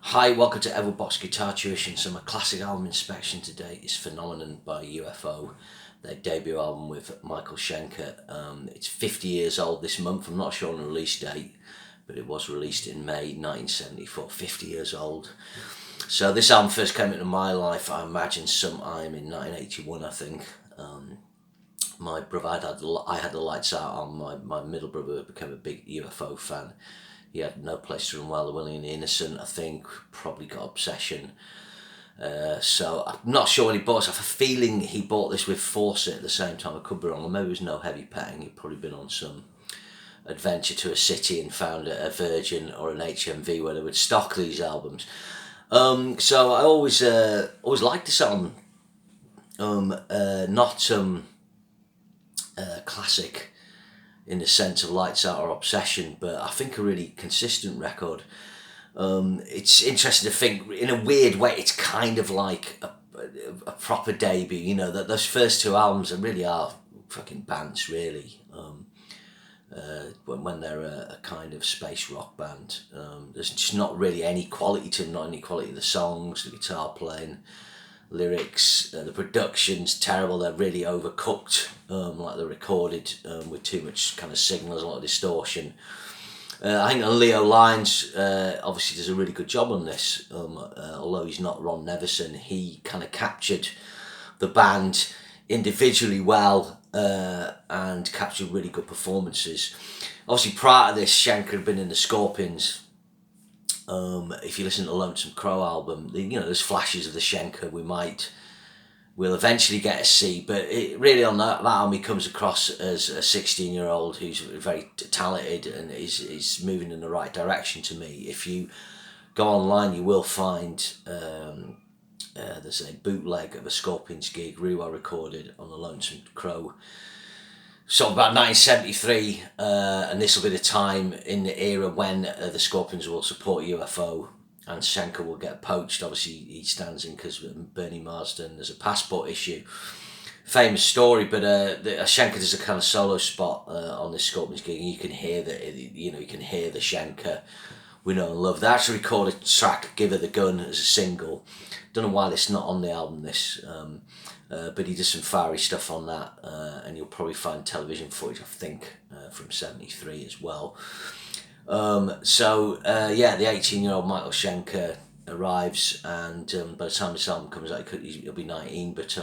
Hi, welcome to Everbox Guitar Tuition. So my classic album inspection today is Phenomenon by UFO, their debut album with Michael Schenker. It's 50 years old this month. I'm not sure on the release date, but it was released in May 1974, 50 years old. So this album first came into my life, I imagine, sometime in 1981, I think. My brother I had the lights out on. My middle brother became a big UFO fan. He had No Place to Run, Wild, the Willing and the Innocent, I think, probably got Obsession. So I'm not sure when he bought it. I have a feeling he bought this with Fawcett at the same time. I could be wrong, or maybe it was No Heavy Petting. He'd probably been on some adventure to a city and found a Virgin or an HMV where they would stock these albums. So I always liked this album. Not classic in the sense of Lights Out or Obsession, but I think a really consistent record. It's interesting to think, in a weird way, it's kind of like a proper debut, you know, that those first two albums really are fucking bands, really. When they're a kind of space rock band, there's just not really any quality to them, not any quality of the songs, the guitar playing, lyrics, the production's terrible. They're really overcooked, like they're recorded with too much kind of signals, a lot of distortion. I think Leo Lyons obviously does a really good job on this, although he's not Ron Neverson. He kind of captured the band individually well and captured really good performances. Obviously prior to this, Schenker had been in the Scorpions. If you listen to the Lonesome Crow album, there's flashes of the Schenker we'll eventually get to see, but it really on that album he comes across as a 16-year-old who's very talented and is moving in the right direction to me. If you go online, you will find there's a bootleg of a Scorpions gig really well recorded on the Lonesome Crow. So about 1973, and this will be the time in the era when the Scorpions will support UFO and Schenker will get poached. Obviously he stands in because Bernie Marsden, there's a passport issue. Famous story, but Schenker does a kind of solo spot on this Scorpions gig, and you can hear you can hear the Schenker we know and love. They actually recorded a track, Give Her the Gun, as a single. Don't know why it's not on the album, this. But he does some fiery stuff on that, and you'll probably find television footage, I think, from 73 as well. The 18-year-old Michael Schenker arrives, and by the time this album comes out, he'll be 19, but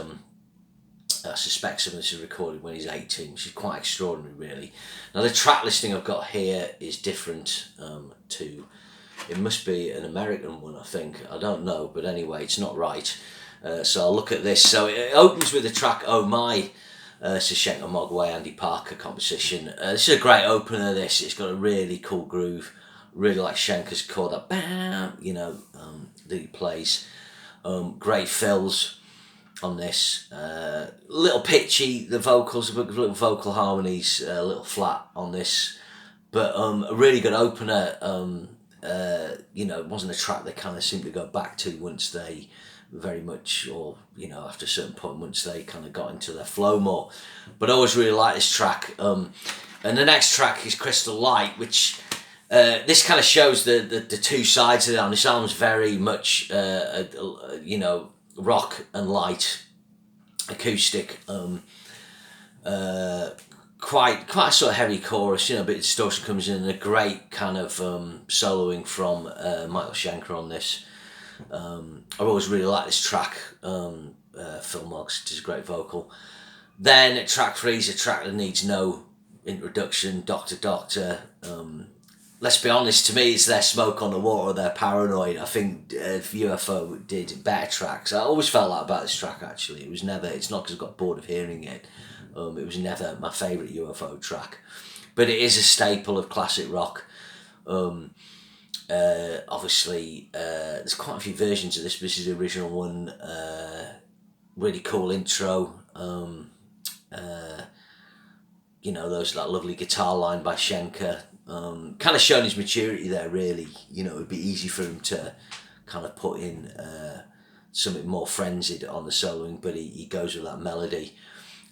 I suspect some of this is recorded when he's 18, which is quite extraordinary, really. Now, the track listing I've got here is different to... It must be an American one, I think. I don't know, but anyway, it's not right. So I'll look at this. So it opens with the track Oh My, Schenker Mogwai, Andy Parker composition. This is a great opener, this. It's got a really cool groove. Really like Schenker's chord, that bam, that he plays. Great fills on this. Little pitchy, the vocals, little vocal harmonies, a little flat on this. But a really good opener. It wasn't a track they kind of seemed to go back to once they very much, or after a certain point, once they kind of got into their flow more. But I always really like this track. And the next track is Crystal Light, which this kind of shows the two sides of it. This album's very much rock and light, acoustic. Quite a sort of heavy chorus, a bit of distortion comes in, and a great kind of soloing from Michael Schenker on this. I've always really liked this track. Phil Moggs does a great vocal. Then track 3 is a track that needs no introduction, Doctor Doctor. Let's be honest, to me it's their Smoke on the Water, their Paranoid. I think UFO did better tracks. I always felt that about this track, actually. It's not because I got bored of hearing it. It was never my favourite UFO track. But it is a staple of classic rock. Obviously, there's quite a few versions of this, but this is the original one. Really cool intro. That lovely guitar line by Schenker. Kind of showing his maturity there, really. It would be easy for him to kind of put in something more frenzied on the soloing, but he goes with that melody.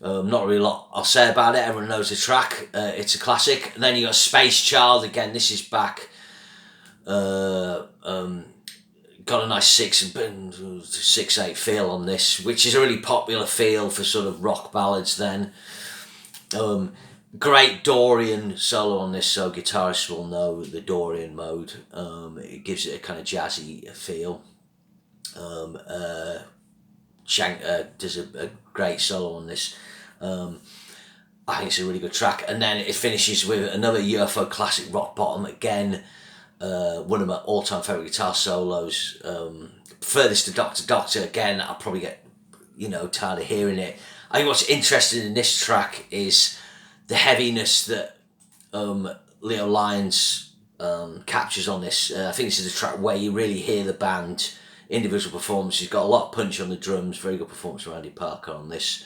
Not really a lot I'll say about it. Everyone knows the track. It's a classic. And then you got Space Child. Again, this is back got a nice 6/8 feel on this, which is a really popular feel for sort of rock ballads then. Great Dorian solo on this, so guitarists will know the Dorian mode. It gives it a kind of jazzy feel. Schenker does a great solo on this. I think it's a really good track. And then it finishes with another UFO classic, Rock Bottom. Again, one of my all-time favourite guitar solos. Furthest to Doctor Doctor. Again, I'll probably get, tired of hearing it. I think what's interesting in this track is the heaviness that Leo Lyons captures on this. I think this is a track where you really hear the band, individual performance. He's got a lot of punch on the drums, very good performance from Andy Parker on this.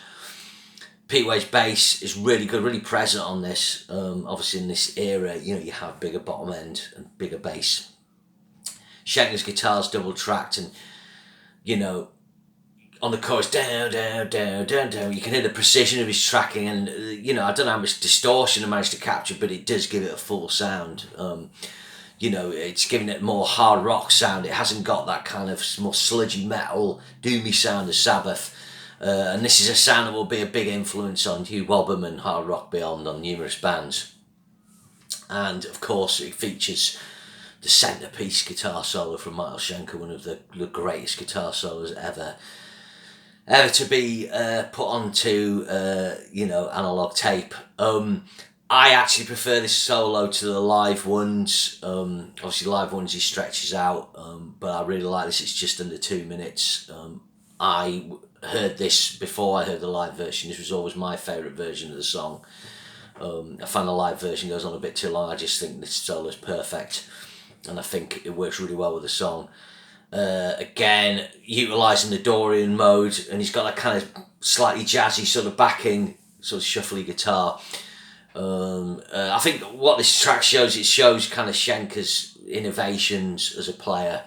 Pete Way's bass is really good, really present on this. Obviously in this era, you have bigger bottom end and bigger bass. Schenker's guitar's double tracked, and on the chorus, down, down, down, down, down, you can hear the precision of his tracking, and I don't know how much distortion I managed to capture, but it does give it a full sound. It's giving it more hard rock sound. It hasn't got that kind of more sludgy metal, doomy sound of Sabbath. And this is a sound that will be a big influence on Hugh Wobham and Hard Rock Beyond on numerous bands. And of course it features the centerpiece guitar solo from Michael Schenker, one of the greatest guitar solos ever to be put onto analog tape. I actually prefer this solo to the live ones. Obviously live ones he stretches out, but I really like this. It's just under 2 minutes. I heard this before I heard the live version. This was always my favourite version of the song. I find the live version goes on a bit too long. I just think this solo is perfect, and I think it works really well with the song. Again, utilising the Dorian mode, and he's got that kind of slightly jazzy sort of backing, sort of shuffly guitar. I think what this track shows, it shows kind of Schenker's innovations as a player.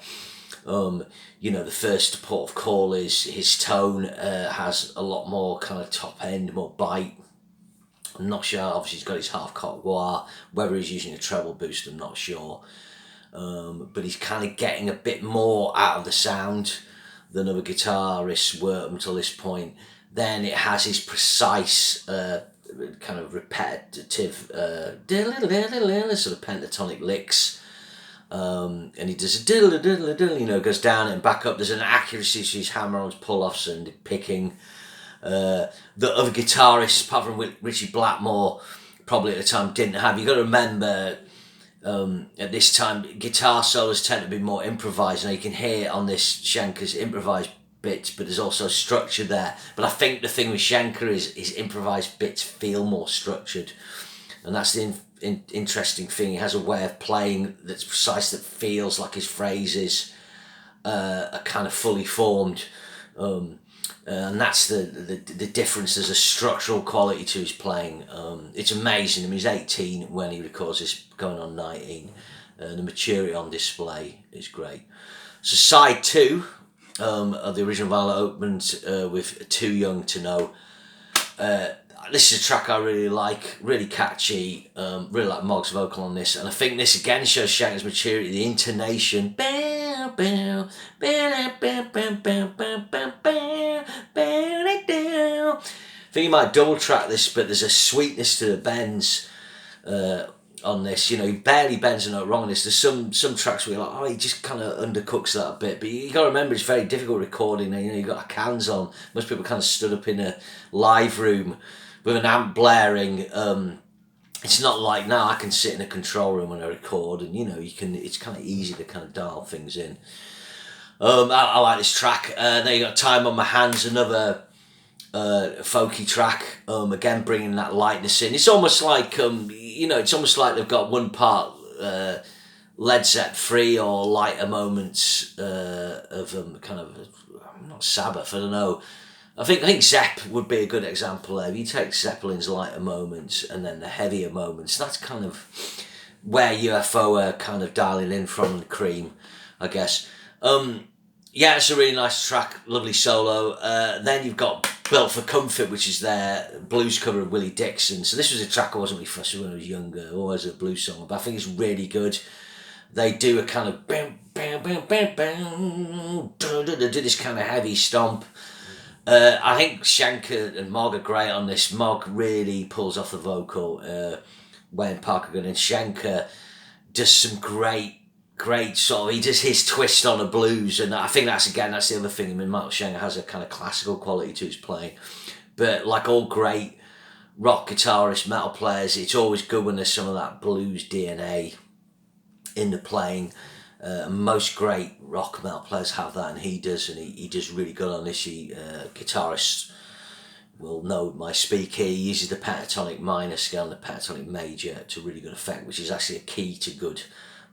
The first port of call is his tone has a lot more kind of top end, more bite. I'm not sure, obviously he's got his half cock wah, whether he's using a treble boost I'm not sure. But he's kind of getting a bit more out of the sound than other guitarists were up until this point. Then it has his precise kind of repetitive sort of pentatonic licks. And he does a diddle diddle diddle, goes down and back up. There's an accuracy to his hammer-ons, pull-offs and picking. The other guitarists, apart from Richie Blackmore, probably at the time didn't have. You got to remember, at this time, guitar solos tend to be more improvised. Now you can hear on this Schenker's improvised bits, but there's also structure there. But I think the thing with Schenker is his improvised bits feel more structured, and that's the interesting thing. He has a way of playing that's precise, that feels like his phrases are kind of fully formed, and that's the difference. There's a structural quality to his playing. It's amazing. I mean, he's 18 when he records this, going on 19. The maturity on display is great. So side 2 of the original vinyl opens with Too Young to Know. This is a track I really like, really catchy, really like Mog's vocal on this, and I think this again shows Schenker's maturity, the intonation. I think you might double track this, but there's a sweetness to the bends on this. He barely bends a note wrong on this. There's some tracks where you're like, he just kind of undercooks that a bit, but you got to remember it's very difficult recording. You got cans on. Most people kind of stood up in a live room with an amp blaring. It's not like now I can sit in a control room when I record, and it's kind of easy to kind of dial things in. I like this track. Then you got Time on My Hands, another folky track. Again, bringing that lightness in. It's almost like it's almost like they've got one part Led Zepp free or lighter moments of kind of not Sabbath. I don't know. I think Zepp would be a good example there. If you take Zeppelin's lighter moments and then the heavier moments, that's kind of where UFO are kind of dialing in from, the Cream, I guess. It's a really nice track, lovely solo. Then you've got Built for Comfort, which is their blues cover of Willie Dixon. So this was a track I wasn't really fussed with when I was younger, always a blues song, but I think it's really good. They do a kind of bam, bam, do this kind of heavy stomp. I think Schenker and Mogg are great on this. Mogg really pulls off the vocal when Parker Gunn, and Schenker does some great sort of, he does his twist on the blues, and I think that's the other thing. I mean, Michael Schenker has a kind of classical quality to his playing, but like all great rock guitarists, metal players, it's always good when there's some of that blues DNA in the playing. Most great rock metal players have that, and he does, and he does really good on this. Guitarists will know my speak here. He uses the pentatonic minor scale and the pentatonic major to really good effect, which is actually a key to good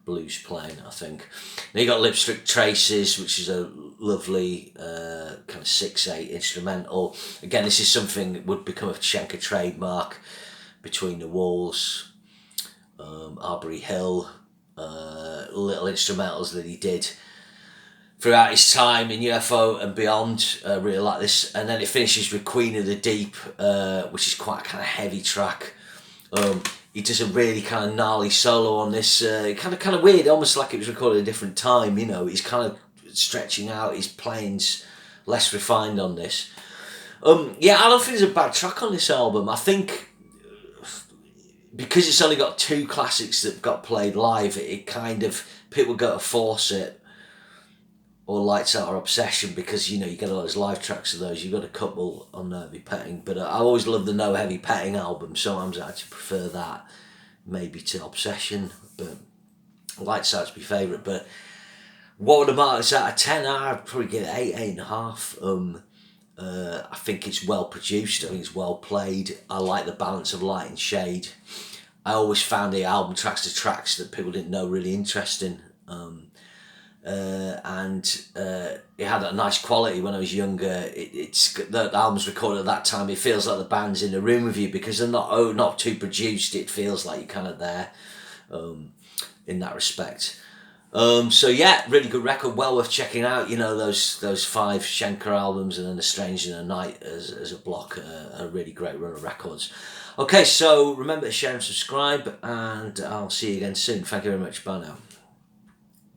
blues playing, I think. Then you got Lipstick Traces, which is a lovely kind of 6/8 instrumental. Again, this is something that would become a Schenker trademark. Between the Walls, Arbery Hill, little instrumentals that he did throughout his time in UFO and beyond. Really like this. And then it finishes with Queen of the Deep, which is quite a kind of heavy track. He does a really kind of gnarly solo on this, kind of weird, almost like it was recorded at a different time. You know, he's kind of stretching out. His playing's less refined on this. Yeah, I don't think there's a bad track on this album. I think because it's only got 2 classics that got played live, it kind of, people go to Force It or Lights Out or Obsession, because you know you get all those live tracks of those. You've got a couple on No Heavy Petting, but I always love the No Heavy Petting album. Sometimes I actually prefer that maybe to Obsession, but Lights Out's my favourite. But what would I mark this out of 10? I'd probably give it 8, 8.5. I think it's well produced. I think it's well played. I like the balance of light and shade. I always found the album tracks to tracks that people didn't know really interesting. And it had a nice quality when I was younger. The album's recorded at that time. It feels like the band's in the room with you, because they're not too produced. It feels like you're kind of there in that respect. So yeah, really good record, well worth checking out. You know, those 5 Schenker albums, and then The Strange in the Night as a block, a really great run of records. Okay, so remember to share and subscribe, and I'll see you again soon. Thank you very much. Bye now.